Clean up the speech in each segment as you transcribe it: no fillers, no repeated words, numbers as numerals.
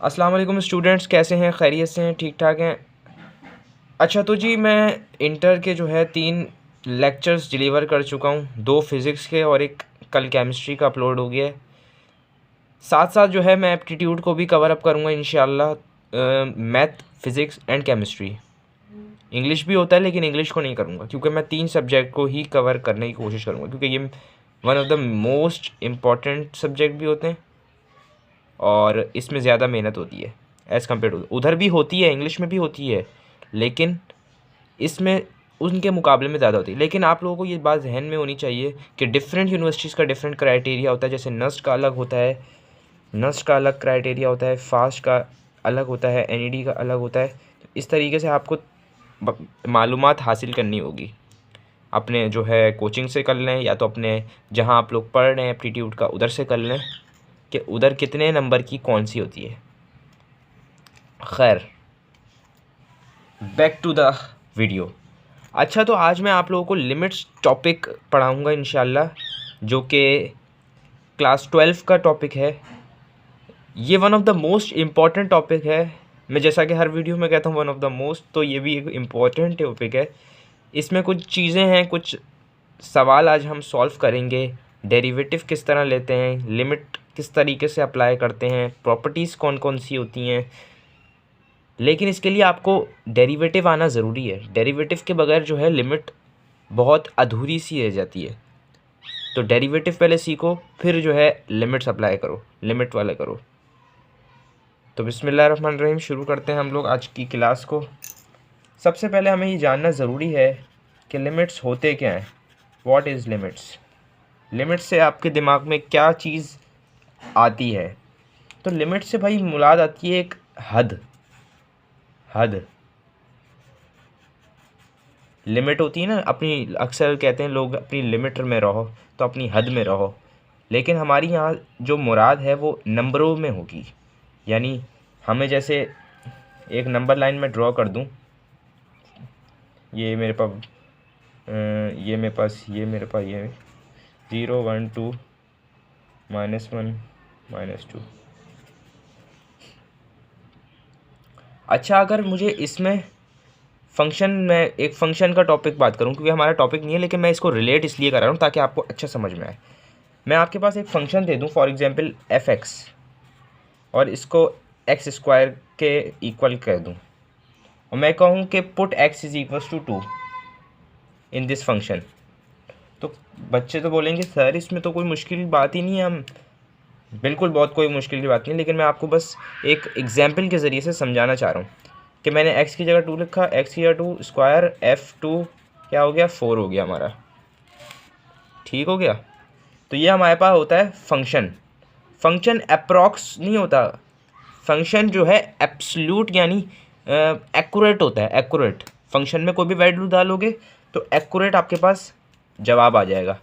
अस्सलाम वालेकुम स्टूडेंट्स, कैसे हैं? खैरियत से हैं? ठीक ठाक हैं? अच्छा तो जी मैं इंटर के जो है 3 लेक्चर्स डिलीवर कर चुका हूँ। 2 फ़िज़िक्स के और 1 कल केमिस्ट्री का अपलोड हो गया है। साथ साथ जो है मैं एप्टीट्यूड को भी कवर अप करूँगा इंशाल्लाह। Math, physics and chemistry. English भी होता है लेकिन इंग्लिश को नहीं करूँगा क्योंकि मैं 3 सब्जेक्ट को ही कवर करने की कोशिश करूँगा क्योंकि ये one of the most important subject भी होते हैं और इसमें ज़्यादा मेहनत होती है एज़ कम्पेयर टू उधर भी होती है, इंग्लिश में भी होती है, लेकिन इसमें उनके मुकाबले में ज़्यादा होती है। लेकिन आप लोगों को ये बात ज़हन में होनी चाहिए कि डिफरेंट यूनिवर्सिटीज़ का डिफरेंट क्राइटेरिया होता है। जैसे नस्ट का अलग होता है, नस्ट का अलग क्राइटेरिया होता है, फास्ट का अलग होता है, एनईडी का अलग होता है। इस तरीके से आपको मालूमात हासिल करनी होगी। अपने जो है कोचिंग से कर लें या तो अपने जहाँ आप लोग पढ़ रहे हैं एप्टीट्यूड का उधर से कर लें कि उधर कितने नंबर की कौन सी होती है। खैर, बैक टू द वीडियो। अच्छा तो आज मैं आप लोगों को लिमिट्स टॉपिक पढ़ाऊँगा इंशाल्लाह, जो कि क्लास 12 का टॉपिक है। ये one of the most important topic है। मैं जैसा कि हर वीडियो में कहता हूँ वन ऑफ द मोस्ट, तो ये भी एक इम्पॉर्टेंट टॉपिक है। इसमें कुछ चीज़ें हैं, कुछ सवाल आज हम सॉल्व करेंगे। डेरिवेटिव किस तरह लेते हैं, लिमिट किस तरीके से अप्लाई करते हैं, प्रॉपर्टीज़ कौन कौन सी होती हैं। लेकिन इसके लिए आपको डेरिवेटिव आना ज़रूरी है। डेरिवेटिव के बगैर जो है लिमिट बहुत अधूरी सी रह जाती है। तो डेरिवेटिव पहले सीखो, फिर जो है लिमिट्स अप्लाई करो, लिमिट वाले करो। तो बिस्मिल्लाहिर्रहमानिर्रहीम, शुरू करते हैं हम लोग आज की क्लास को। सबसे पहले हमें ये जानना ज़रूरी है कि लिमिट्स होते क्या हैं। What is limits? लिमिट्स से आपके दिमाग में क्या चीज़ आती है? तो लिमिट से भाई मुराद आती है एक हद। हद लिमिट होती है ना अपनी, अक्सर कहते हैं लोग अपनी लिमिट में रहो, तो अपनी हद में रहो। लेकिन हमारी यहाँ जो मुराद है वो नंबरों में होगी। यानी हमें जैसे एक नंबर लाइन में ड्रॉ कर दूँ, ये मेरे पास ये 0 1 2 -1 -2। अच्छा, अगर मुझे इसमें फ़ंक्शन में एक फ़ंक्शन का टॉपिक बात करूं, क्योंकि हमारा टॉपिक नहीं है लेकिन मैं इसको रिलेट इसलिए कर रहा हूं ताकि आपको अच्छा समझ में आए। मैं आपके पास एक फ़ंक्शन दे दूं, फॉर एग्जांपल f(x), और इसको x² के इक्वल कर दूं, और मैं कहूं कि put x = 2 in this function. तो बच्चे तो बोलेंगे सर इसमें तो कोई मुश्किल बात ही नहीं है। हम बिल्कुल बहुत कोई मुश्किल की बात नहीं, लेकिन मैं आपको बस एक एग्जाम्पल के ज़रिए से समझाना चाह रहा हूँ कि मैंने x की जगह 2 लिखा, x की जगह 2 स्क्वायर, f2 क्या हो गया, 4 हो गया हमारा। ठीक हो गया। तो ये हमारे पास होता है फंक्शन। फंक्शन अप्रॉक्स नहीं होता, फंक्शन जो है एब्सोल्यूट यानी एक्यूरेट होता है। एक्यूरेट फंक्शन में कोई भी वैल्यू डालोगे तो एक्यूरेट आपके पास जवाब आ जाएगा।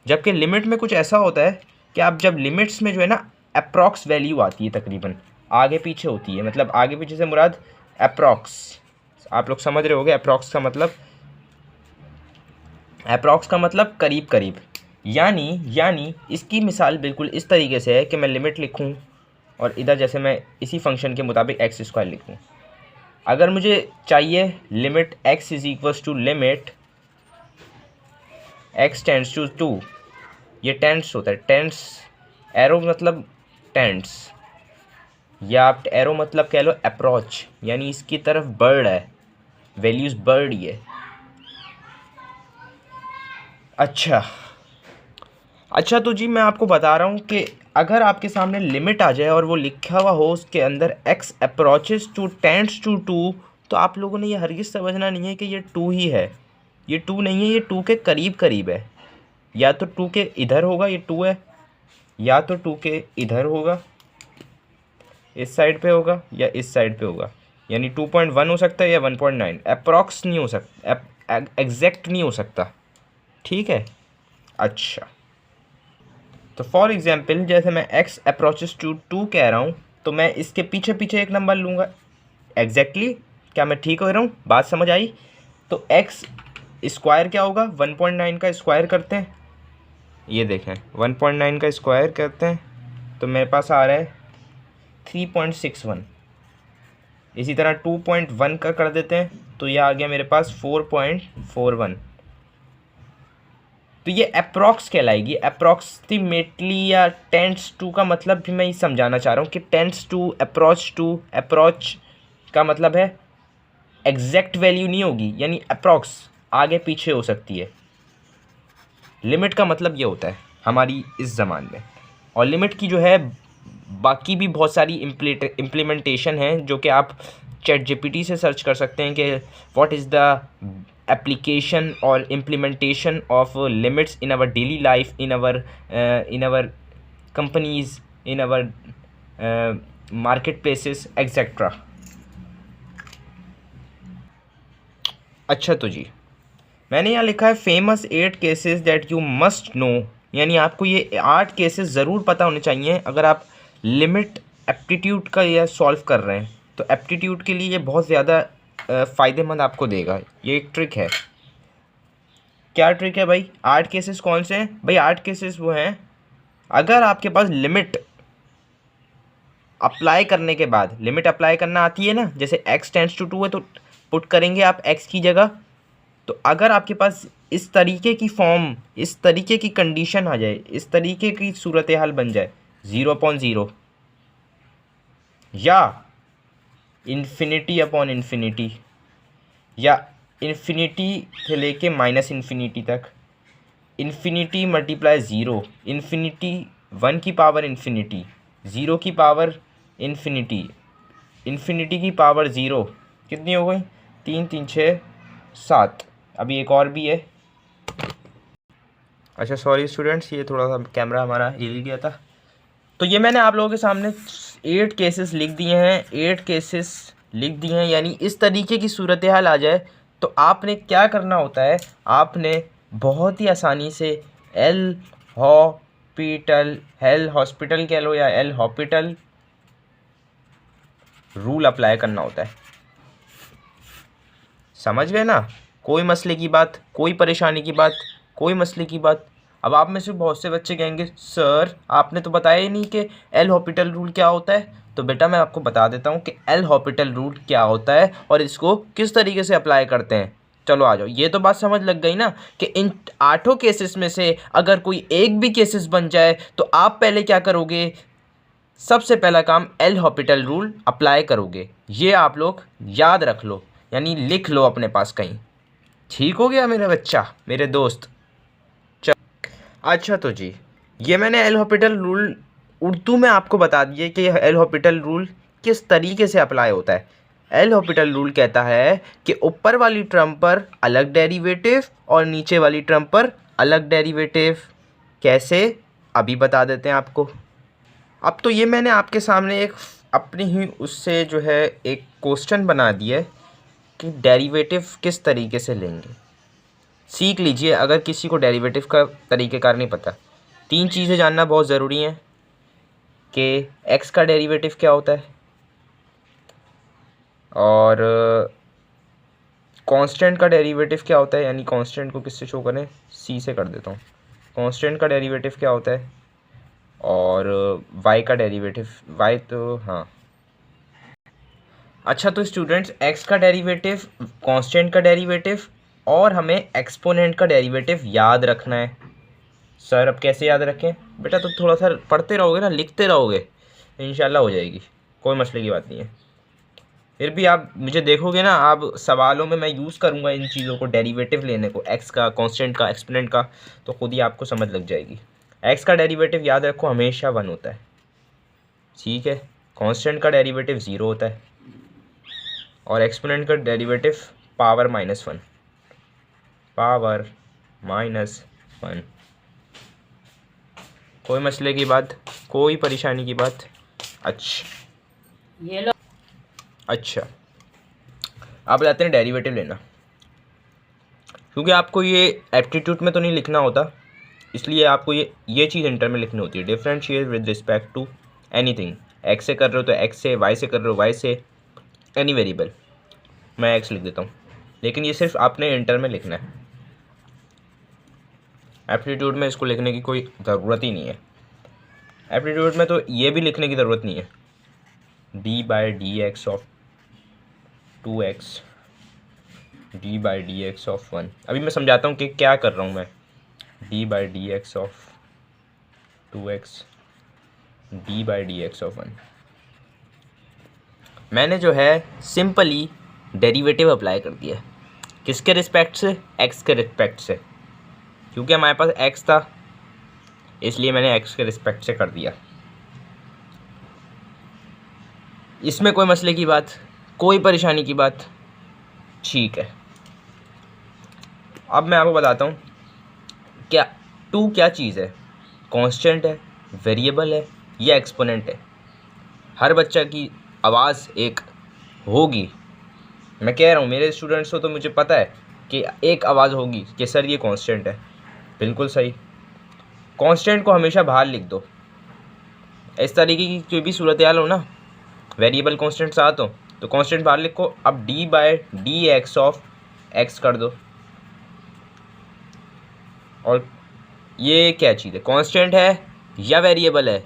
जबकि लिमिट में कुछ ऐसा होता है कि आप जब लिमिट्स में जो है ना अप्रॉक्स वैल्यू आती है, तकरीबन आगे पीछे होती है, मतलब आगे पीछे से मुराद अप्रॉक्स। आप लोग समझ रहे होगे अप्रॉक्स का मतलब करीब करीब। यानी इसकी मिसाल बिल्कुल इस तरीके से है कि मैं लिमिट लिखूं और इधर जैसे मैं इसी फंक्शन के मुताबिक x² लिखूं। अगर मुझे चाहिए limit x = limit x tends to 2, ये टेंड्स होता है, टेंड्स एरो मतलब टेंड्स, या आप एरो मतलब कह लो अप्रोच, यानी इसकी तरफ बढ़ है, वैल्यूज़ बढ़ रही है। अच्छा तो जी मैं आपको बता रहा हूँ कि अगर आपके सामने लिमिट आ जाए और वो लिखा हुआ हो उसके अंदर x approaches to tends to 2, तो आप लोगों ने ये हरगिज़ समझना नहीं है कि ये 2 ही है। ये 2 नहीं है, ये 2 के करीब करीब है। या तो 2 के इधर होगा, ये 2 है, या तो 2 के इधर होगा, इस साइड पे होगा, या इस साइड पे होगा। यानी 2.1 हो सकता है या 1.9। अप्रॉक्स नहीं हो सकता, एग्जैक्ट नहीं हो सकता। ठीक है। अच्छा तो फॉर एग्जांपल जैसे मैं x अप्रोचेस टू 2 कह रहा हूँ, तो मैं इसके पीछे पीछे एक नंबर लूँगा। एग्जैक्टली क्या मैं ठीक हो रहा हूँ? बात समझ आई? तो x स्क्वायर क्या होगा, 1.9 का स्क्वायर करते हैं, ये देखें 1.9 का स्क्वायर करते हैं तो मेरे पास आ रहा है 3.61। इसी तरह 2.1 का कर देते हैं तो ये आ गया मेरे पास 4.41। तो ये अप्रॉक्स कहलाएगी, अप्रॉक्सीमेटली या टेंड्स टू का मतलब भी मैं ये समझाना चाह रहा हूँ कि टेंड्स टू, अप्रोच का मतलब है एग्जैक्ट वैल्यू नहीं होगी, यानी अप्रॉक्स आगे पीछे हो सकती है। लिमिट का मतलब ये होता है हमारी इस ज़मान में। और लिमिट की जो है बाकी भी बहुत सारी इम्प्लीमेंटेशन हैं जो कि आप चैट जीपीटी से सर्च कर सकते हैं कि व्हाट इज़ द एप्लीकेशन और implementation of limits in our daily life, in our companies, in our market places etcetera. अच्छा तो जी, मैंने यहाँ लिखा है famous 8 cases that you must know, यानी आपको ये 8 केसेस ज़रूर पता होने चाहिए अगर आप लिमिट एप्टीट्यूड का यह सॉल्व कर रहे हैं। तो एप्टीट्यूड के लिए ये बहुत ज़्यादा फ़ायदेमंद आपको देगा। ये एक ट्रिक है। क्या ट्रिक है भाई? 8 केसेस कौन से हैं भाई? 8 केसेस वो हैं अगर आपके पास लिमिट अप्लाई करने के बाद, लिमिट अप्लाई करना आती है ना, जैसे x टेंड्स टू 2 है तो पुट करेंगे आप x की जगह। तो अगर आपके पास इस तरीके की फॉर्म, इस तरीके की कंडीशन आ जाए, इस तरीके की सूरत हाल बन जाए 0/0 या इन्फिनिटी अपॉन इन्फिनिटी या इन्फिनिटी से लेके माइनस इन्फिनिटी तक, इन्फिनिटी मल्टीप्लाई ज़ीरो, इन्फिनिटी 1 की पावर इन्फिनिटी, 0 की पावर इन्फिनिटी, इन्फिनिटी की पावर 0, कितनी हो गई? 3 3 6 7। अभी एक और भी है। अच्छा सॉरी स्टूडेंट्स, ये थोड़ा सा कैमरा हमारा हिल गया था। तो ये मैंने आप लोगों के सामने 8 केसेस लिख दिए हैं, 8 केसेस लिख दिए हैं। यानी इस तरीके की सूरत हाल आ जाए तो आपने क्या करना होता है, आपने बहुत ही आसानी से एल हॉस्पिटल कह लो या एल हॉस्पिटल रूल अप्लाई करना होता है। समझ गए ना? कोई मसले की बात, कोई परेशानी की बात, कोई मसले की बात। अब आप में से बहुत से बच्चे कहेंगे सर आपने तो बताया ही नहीं कि एल हॉस्पिटल रूल क्या होता है। तो बेटा मैं आपको बता देता हूँ कि एल हॉस्पिटल रूल क्या होता है और इसको किस तरीके से अप्लाई करते हैं। चलो आ जाओ, ये तो बात समझ लग गई ना कि इन 8 केसेस में से अगर कोई एक भी केसेस बन जाए तो आप पहले क्या करोगे? सबसे पहला काम एल हॉस्पिटल रूल अप्लाई करोगे। ये आप लोग याद रख लो, यानी लिख लो अपने पास कहीं। ठीक हो गया मेरा बच्चा, मेरे दोस्त? चल अच्छा तो जी, ये मैंने एल हॉस्पिटल रूल उर्दू में आपको बता दिए कि यह एल हॉस्पिटल रूल किस तरीके से अप्लाई होता है। एल हॉस्पिटल रूल कहता है कि ऊपर वाली टर्म पर अलग डेरिवेटिव और नीचे वाली टर्म पर अलग डेरिवेटिव। कैसे? अभी बता देते हैं आपको। अब तो ये मैंने आपके सामने एक अपनी ही उससे जो है एक क्वेश्चन बना दिया है कि डेरिवेटिव किस तरीके से लेंगे। सीख लीजिए अगर किसी को डेरिवेटिव का तरीक़ेकार नहीं पता। 3 चीज़ें जानना बहुत ज़रूरी हैं कि x का डेरिवेटिव क्या होता है और कांस्टेंट का डेरिवेटिव क्या होता है, यानी कांस्टेंट को किससे शो करें? c से कर देता हूँ। कांस्टेंट का डेरिवेटिव क्या होता है और y का डेरिवेटिव, y तो हाँ। अच्छा तो स्टूडेंट्स, x का डेरिवेटिव, कांस्टेंट का डेरिवेटिव और हमें एक्सपोनेंट का डेरिवेटिव याद रखना है। सर अब कैसे याद रखें? बेटा तो थोड़ा सा पढ़ते रहोगे ना, लिखते रहोगे, इंशाल्लाह हो जाएगी, कोई मसले की बात नहीं है। फिर भी आप मुझे देखोगे ना, आप सवालों में मैं यूज़ करूँगा इन चीज़ों को, डेरिवेटिव लेने को, x का, कांस्टेंट का, एक्सपोनेंट का, तो खुद ही आपको समझ लग जाएगी। x का डेरिवेटिव याद रखो हमेशा 1 होता है, ठीक है। कांस्टेंट का डेरिवेटिव 0 होता है और एक्सपोनेंट का डेरिवेटिव पावर -1, पावर -1। कोई मसले की बात, कोई परेशानी की बात? अच्छा ये लो। अच्छा आप जाते हैं डेरिवेटिव लेना, क्योंकि आपको ये एप्टीट्यूड में तो नहीं लिखना होता, इसलिए आपको ये चीज़ इंटर में लिखनी होती है। Differentiate with respect to anything. X से कर रहे हो तो एक्स से, वाई से कर रहे हो वाई से, एनी वेरिएबल। मैं एक्स लिख देता हूँ, लेकिन ये सिर्फ आपने इंटर में लिखना है। एप्टीट्यूड में इसको लिखने की कोई ज़रूरत ही नहीं है। एप्टीट्यूड में तो ये भी लिखने की ज़रूरत नहीं है, D by D x of 2x D by D x of 1। अभी मैं समझाता हूँ कि क्या कर रहा हूँ मैं। D by D x of 2x D by D x of 1। मैंने जो है सिंपली डेरिवेटिव अप्लाई कर दिया। किसके रिस्पेक्ट से? x के रिस्पेक्ट से, क्योंकि हमारे पास x था इसलिए मैंने x के रिस्पेक्ट से कर दिया। इसमें कोई मसले की बात, कोई परेशानी की बात? ठीक है। अब मैं आपको बताता हूँ क्या 2 क्या चीज़ है, कांस्टेंट है, वेरिएबल है या एक्सपोनेंट है। हर बच्चा की आवाज़ एक होगी। मैं कह रहा हूँ मेरे स्टूडेंट्स को तो मुझे पता है कि एक आवाज़ होगी कि सर ये कांस्टेंट है। बिल्कुल सही। कांस्टेंट को हमेशा बाहर लिख दो। इस तरीके की कोई भी सूरत हाल हो ना, वेरिएबल कांस्टेंट साथ हो तो कांस्टेंट बाहर लिखो। अब D by D x of x कर दो। और ये क्या चीज़ है, कांस्टेंट है या वेरिएबल है?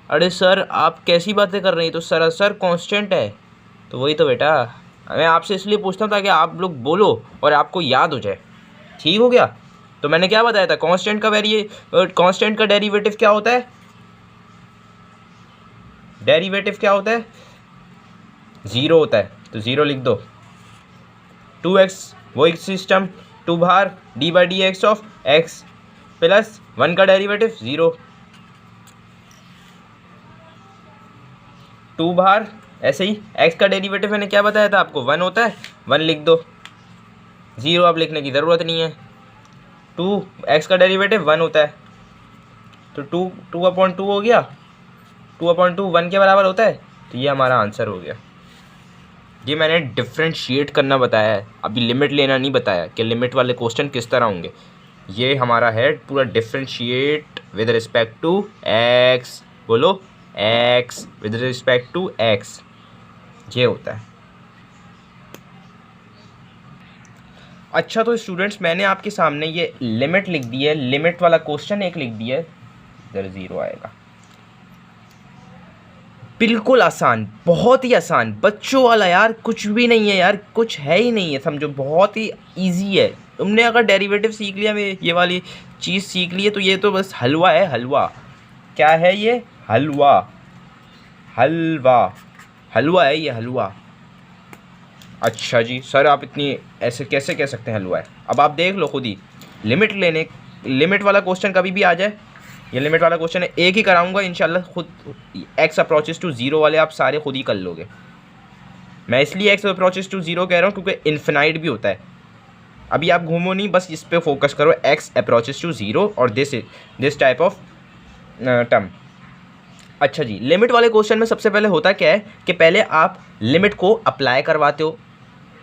अरे सर आप कैसी बातें कर रही हैं, तो सर कांस्टेंट है। तो वही तो बेटा, मैं आपसे इसलिए पूछता हूँ ताकि आप लोग बोलो और आपको याद हो जाए। ठीक हो गया? तो मैंने क्या बताया था, कांस्टेंट का डेरिवेटिव क्या होता है? डेरिवेटिव क्या होता है? 0 होता है। तो 0 लिख दो। 2x वो एक सिस्टम, 2 बाहर, D by D x of x plus 1 का डेरिवेटिव 0, 2 बाहर। ऐसे ही x का डेरिवेटिव मैंने क्या बताया था आपको, 1 होता है, 1 लिख दो। 0 अब लिखने की ज़रूरत नहीं है। 2x का डेरिवेटिव 1 होता है तो 2/2 हो गया। 2/2 1 के बराबर होता है। तो ये हमारा आंसर हो गया। ये मैंने डिफ्रेंशिएट करना बताया है, अभी लिमिट लेना नहीं बताया कि लिमिट वाले क्वेश्चन किस तरह होंगे। ये हमारा है पूरा differentiate with respect to x। बोलो x with respect to x, ये होता है। अच्छा तो स्टूडेंट्स मैंने आपके सामने ये लिमिट लिख दी है, लिमिट वाला क्वेश्चन एक लिख दिया है, इधर 0 आएगा। बिल्कुल आसान, बहुत ही आसान, बच्चों वाला यार, कुछ भी नहीं है यार, कुछ है ही नहीं है, समझो बहुत ही इजी है। तुमने अगर डेरिवेटिव सीख लिया, ये वाली चीज़ सीख ली है तो ये तो बस हलवा है। हलवा क्या है ये? हलवा, हलवा, हलवा है ये, हलवा। अच्छा जी सर आप इतनी ऐसे कैसे कह सकते हैं हलवा है? अब आप देख लो खुद ही, लिमिट वाला क्वेश्चन कभी भी आ जाए, ये लिमिट वाला क्वेश्चन है, एक ही कराऊंगा इंशाल्लाह। खुद x अप्रोचेस टू 0 वाले आप सारे खुद ही कर लोगे। मैं इसलिए x अप्रोचेस टू 0 कह रहा हूँ क्योंकि इन्फिनाइट भी होता है। अभी आप घूमो नहीं, बस इस पे फोकस करो, x अप्रोचेस टू 0 और दिस टाइप ऑफ टर्म। अच्छा जी, लिमिट वाले क्वेश्चन में सबसे पहले होता क्या है कि पहले आप लिमिट को अप्लाई करवाते हो।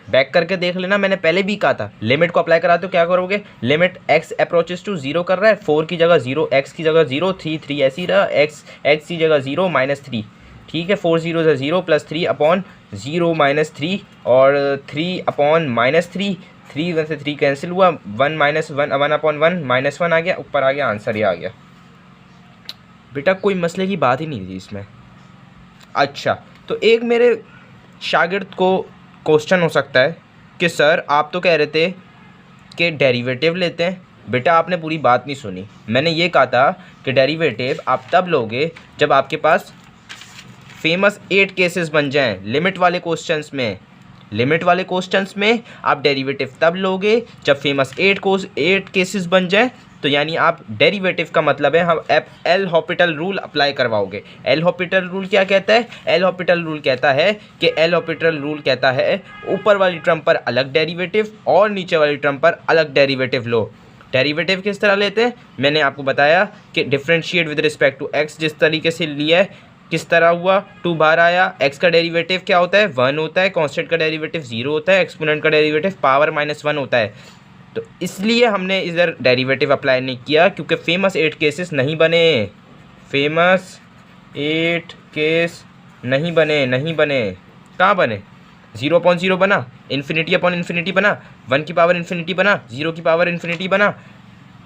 बैक करके देख लेना, मैंने पहले भी कहा था लिमिट को अप्लाई कराते हो क्या करोगे, लिमिट x अप्रोचेस टू 0 कर रहा है, 4 की जगह 0, x की जगह 0, 3 ऐसी रहा, x की जगह 0 -3। ठीक है, 4 0 से 0 प्लस 3/0 -3 और 3/-3, 3 1 से 3 कैंसिल हुआ, 1 1/1 -1 आ गया, ऊपर आ गया, आंसर ही आ गया बेटा। कोई मसले की बात ही नहीं थी इसमें। अच्छा तो एक मेरे शागिर्द को क्वेश्चन हो सकता है कि सर आप तो कह रहे थे कि डेरिवेटिव लेते हैं। बेटा आपने पूरी बात नहीं सुनी। मैंने ये कहा था कि डेरिवेटिव आप तब लोगे जब आपके पास फेमस 8 केसेस बन जाएं लिमिट वाले क्वेश्चंस में। लिमिट वाले क्वेश्चंस में आप डेरिवेटिव तब लोगे जब फेमस 8 केसेस बन जाएं। तो यानी आप डेरिवेटिव का मतलब है हम एल हॉपिटल रूल अप्लाई करवाओगे। एल हॉपिटल रूल क्या कहता है? एल हॉपिटल रूल कहता है ऊपर वाली टर्म पर अलग डेरिवेटिव और नीचे वाली टर्म पर अलग डेरिवेटिव लो। डेरिवेटिव किस तरह लेते हैं मैंने आपको बताया कि differentiate with respect to x जिस तरीके से लिया है किस तरह हुआ, 2 बार आया। एक्स का डेरिवेटिव क्या होता है? 1 होता है। कांस्टेंट का डेरिवेटिव 0 होता है। एक्सपोनेंट का डेरिवेटिव पावर -1 होता है। तो इसलिए हमने इधर डेरिवेटिव अप्लाई नहीं किया क्योंकि फेमस 8 केसेस नहीं बने। फेमस 8 केस नहीं बने। कहाँ बने? 0/0 बना, इन्फिनिटी बना, 1 की पावर इन्फिनिटी बना, 0 की पावर इन्फिनिटी बना,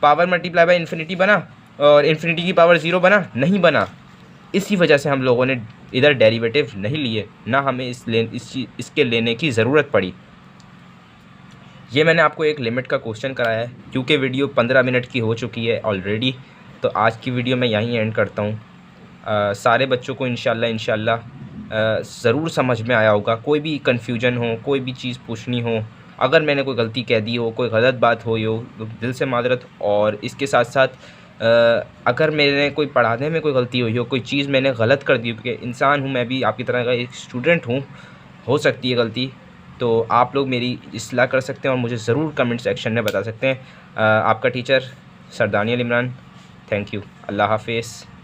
पावर मल्टीप्लाई बाय इन्फिनिटी बना और इन्फिनिटी की पावर 0 बना, नहीं बना। इसी वजह से हम लोगों ने इधर डेरिवेटिव नहीं लिए, ना हमें इसके लेने की ज़रूरत पड़ी। ये मैंने आपको एक लिमिट का क्वेश्चन कराया है, क्योंकि वीडियो 15 मिनट की हो चुकी है ऑलरेडी, तो आज की वीडियो मैं यहीं एंड करता हूँ। सारे बच्चों को इंशाल्लाह ज़रूर समझ में आया होगा। कोई भी कन्फ्यूजन हो, कोई भी चीज़ पूछनी हो, अगर मैंने कोई गलती कह दी हो, कोई गलत बात हो तो दिल से माजरत। और इसके साथ साथ अगर मैंने कोई पढ़ाने में कोई गलती हुई हो, कोई चीज़ मैंने गलत कर दी हो, क्योंकि इंसान हूँ मैं भी, आपकी तरह का एक स्टूडेंट हूँ, हो सकती है गलती, तो आप लोग मेरी इस्लाह कर सकते हैं और मुझे ज़रूर कमेंट सेक्शन में बता सकते हैं। आपका teacher sir Daniyal Imran. Thank you. अल्लाह हाफिज़।